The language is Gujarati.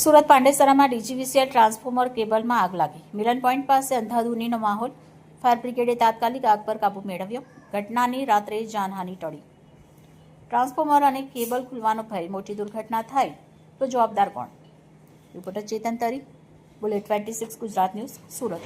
સુરત પાંડેસરામાં ડીજીવીસીએલ ટ્રાન્સફોર્મર કેબલમાં આગ લાગી. મિલન પોઈન્ટ પાસે અંધાધૂનીનો માહોલ. ફાયર બ્રિગેડે તાત્કાલિક આગ પર કાબૂ મેળવ્યો. ઘટનાની રાત્રે જાનહાનિ ટળી. ટ્રાન્સફોર્મર અને કેબલ ખુલવાનો ભય. મોટી દુર્ઘટના થાય તો જવાબદાર કોણ? રિપોર્ટર ચેતન તરી, બુલેટ 26 ગુજરાત ન્યૂઝ, સુરત.